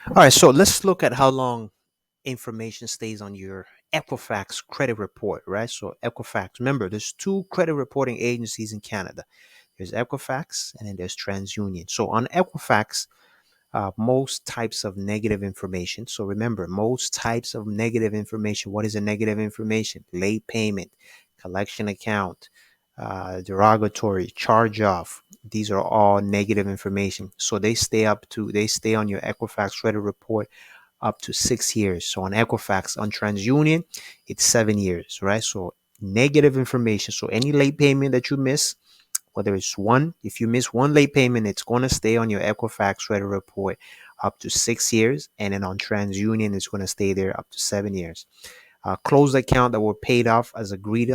All right, so let's look at how long information stays on your Equifax credit report, right? So Equifax, remember, there's two credit reporting agencies in Canada. There's Equifax and then there's TransUnion. So on Equifax, most types of negative information. So remember, most types of negative information. What is a negative information? Late payment, collection account, derogatory, charge off. These are all negative information. So they stay on your Equifax credit report up to 6 years. So on Equifax, on TransUnion, it's 7 years, right? So negative information. So any late payment that you miss, whether it's one, if you miss one late payment, it's going to stay on your Equifax credit report up to 6 years. And then on TransUnion, it's going to stay there up to 7 years. Closed account that were paid off as agreed,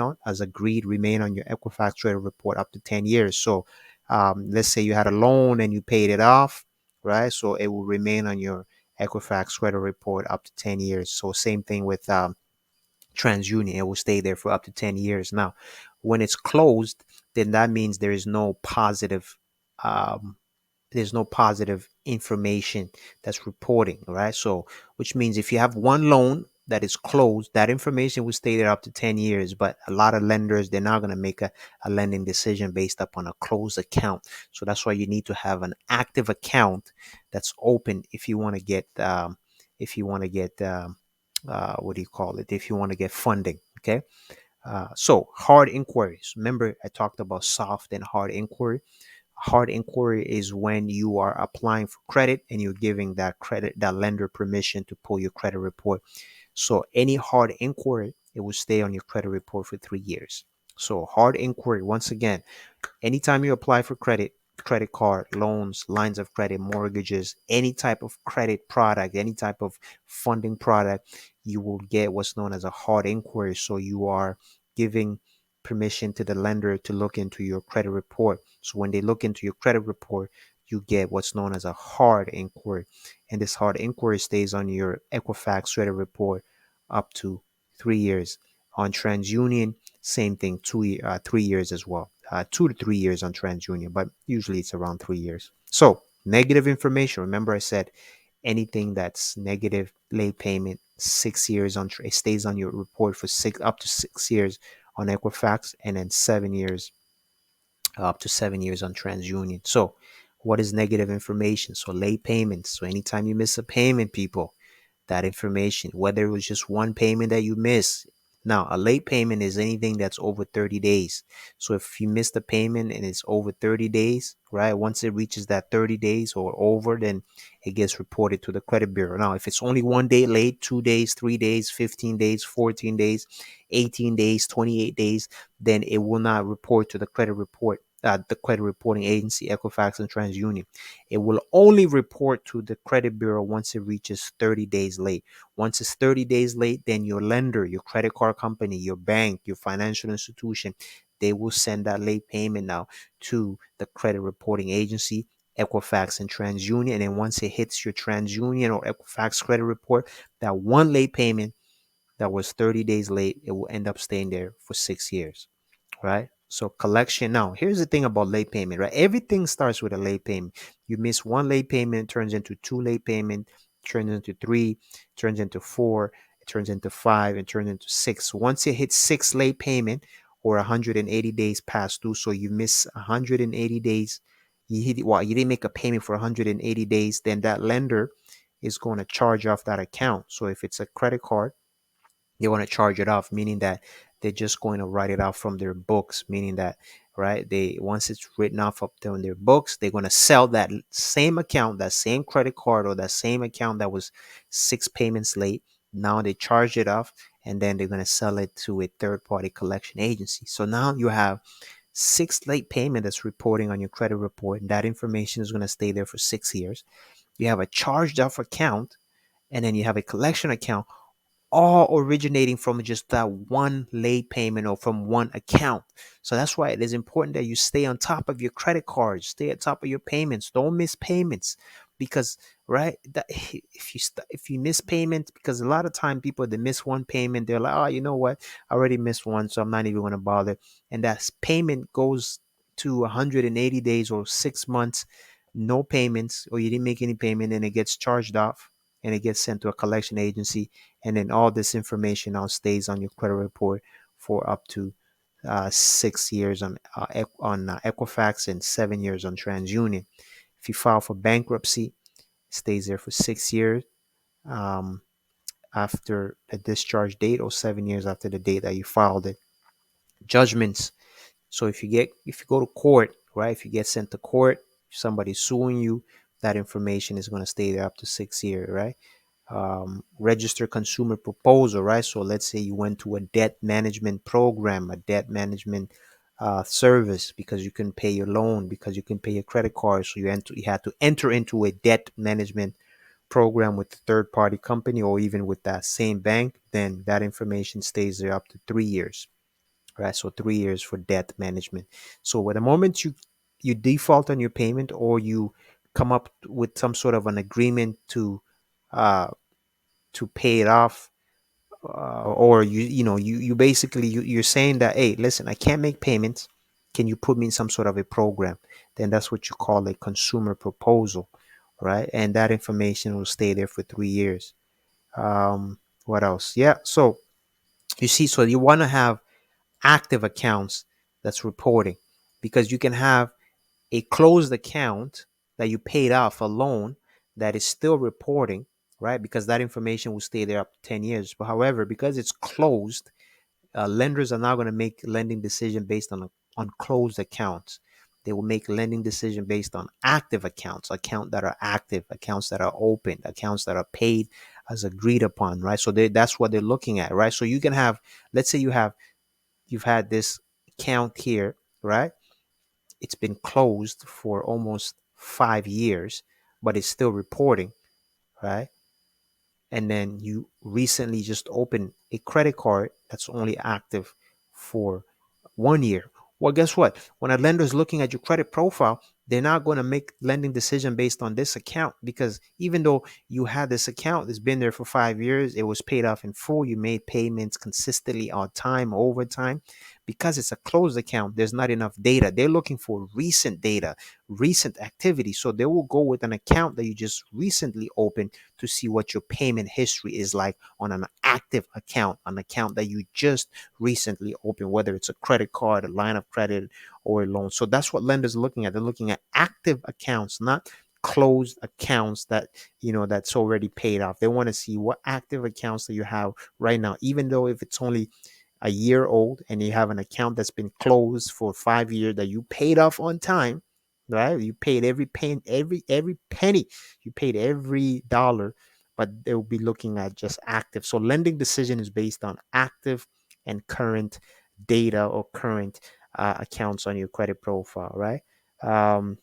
remain on your Equifax credit report up to 10 years. So let's say you had a loan and you paid it off, right? So it will remain on your Equifax credit report up to 10 years. So same thing with TransUnion. It will stay there for up to 10 years. Now, when it's closed, then that means um, there's no positive information that's reporting, right? So, which means if you have one loan that is closed, that information will stay there up to 10 years. But a lot of lenders, they're not going to make a lending decision based upon a closed account. So that's why you need to have an active account that's open if you want to get, if you want to get, what do you call it? If you want to get funding, okay? So hard inquiries. Remember, I talked about soft and hard inquiry. Hard inquiry is when you are applying for credit and you're giving that lender permission to pull your credit report. So any hard inquiry, it will stay on your credit report for 3 years. So hard inquiry, once again, anytime you apply for credit card, loans, lines of credit, mortgages, any type of credit product, any type of funding product, you will get what's known as a hard inquiry. So you are giving permission to the lender to look into your credit report. So when they look into your credit report, you get what's known as a hard inquiry. And this hard inquiry stays on your Equifax credit report up to 3 years. On TransUnion, same thing, 3 years as well. 2 to 3 years on TransUnion, but usually it's around 3 years. So negative information. Remember, I said anything that's negative, late payment, 6 years on it stays on your report for six up to 6 years on Equifax, and then 7 years up to 7 years on TransUnion. So what is negative information? So late payments. So anytime you miss a payment, people, that information, whether it was just one payment that you miss. Now, a late payment is anything that's over 30 days. So if you miss the payment and it's over 30 days, right? Once it reaches that 30 days or over, then it gets reported to the credit bureau. Now, if it's only one day late, 2 days, 3 days, 15 days, 14 days, 18 days, 28 days, then it will not report to the credit reporting agency, Equifax and TransUnion. It will only report to the credit bureau once it reaches 30 days late. Once it's 30 days late, then your lender, your credit card company, your bank, your financial institution, they will send that late payment now to the credit reporting agency, Equifax and TransUnion. And then once it hits your TransUnion or Equifax credit report, that one late payment that was 30 days late, it will end up staying there for 6 years, right? So collection. Now, here's the thing about late payment, right? Everything starts with a late payment. You miss one late payment, it turns into two late payment, turns into three, turns into four, it turns into five, and turns into six. Once it hits six late payment or 180 days past due, so you miss 180 days, you didn't make a payment for 180 days, then that lender is going to charge off that account. So if it's a credit card, they want to charge it off, meaning that they're just going to write it off from their books, meaning that, right, they once it's written off up there on their books, they're going to sell that same account, that same credit card, or that same account that was six payments late. Now they charge it off, and then they're going to sell it to a third party collection agency. So now you have six late payment that's reporting on your credit report, and that information is going to stay there for 6 years. You have a charged off account, and then you have a collection account, all originating from just that one late payment or from one account. So that's why it is important that you stay on top of your credit cards, stay on top of your payments, don't miss payments, because right, that if you miss payment, because a lot of time people, they miss one payment, they're like, oh, you know what, I already missed one, so I'm not even going to bother, and that payment goes to 180 days or 6 months, no payments, or you didn't make any payment, and it gets charged off, and it gets sent to a collection agency, and then all this information now stays on your credit report for up to 6 years on Equifax and 7 years on TransUnion. If you file for bankruptcy, it stays there for 6 years um, after the discharge date, or 7 years after the date that you filed it. Judgments. So if you go to court, right? If you get sent to court, somebody's suing you, that information is going to stay there up to 6 years, right? Register consumer proposal, right? So let's say you went to a debt management program, a debt management service, because you can pay your loan, because you can pay your credit card. So you had to enter into a debt management program with a third party company, or even with that same bank. Then that information stays there up to 3 years, right? So 3 years for debt management. So at the moment you default on your payment, or you come up with some sort of an agreement uh, to pay it off, or you basically you're saying that, hey, listen, I can't make payments. Can you put me in some sort of a program? Then that's what you call a consumer proposal, right? And that information will stay there for 3 years. What else? Yeah. So you see, so you want to have active accounts that's reporting, because you can have a closed account that you paid off a loan that is still reporting, right? Because that information will stay there up to 10 years. But however, because it's closed, lenders are now going to make lending decision based on closed accounts. They will make lending decision based on active accounts, accounts that are active, accounts that are open, accounts that are paid as agreed upon, right? So that's what they're looking at, right? So you can have, let's say you've had this account here, right? It's been closed for almost 5 years, but it's still reporting, right? And then you recently just opened a credit card that's only active for 1 year. Well, guess what? When a lender is looking at your credit profile, they're not going to make lending decision based on this account, because even though you had this account that's been there for 5 years, it was paid off in full, you made payments consistently on time, over time. Because it's a closed account, there's not enough data. They're looking for recent data, recent activity. So they will go with an account that you just recently opened to see what your payment history is like on an active account, an account that you just recently opened, whether it's a credit card, a line of credit, or a loan. So that's what lenders are looking at. They're looking at active accounts, not closed accounts that's already paid off. They want to see what active accounts that you have right now, even though if it's only a year old and you have an account that's been closed for 5 years that you paid off on time, right? You paid every penny, you paid every dollar, but they'll be looking at just active. So lending decision is based on active and current data, or current accounts on your credit profile, right? Um,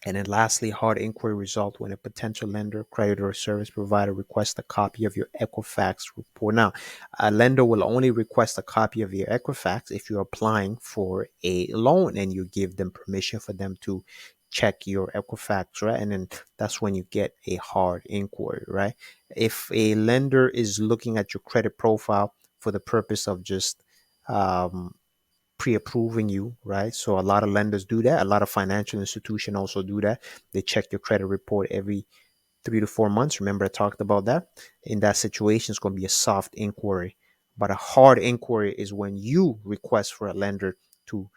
and then lastly, hard inquiry result: when a potential lender, creditor, or service provider requests a copy of your Equifax report. Now, a lender will only request a copy of your Equifax if you're applying for a loan and you give them permission for them to check your Equifax, right? And then that's when you get a hard inquiry, right? If a lender is looking at your credit profile for the purpose of just um, pre-approving you, right? So a lot of lenders do that. A lot of financial institutions also do that. They check your credit report every 3 to 4 months. Remember, I talked about that. In that situation, it's going to be a soft inquiry. But a hard inquiry is when you request for a lender to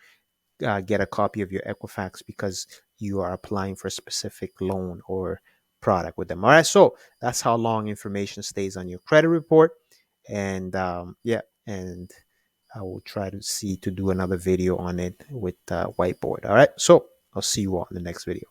get a copy of your Equifax because you are applying for a specific loan or product with them. All right. So that's how long information stays on your credit report. And yeah, and I will try to see to do another video on it with whiteboard. All right. So I'll see you all in the next video.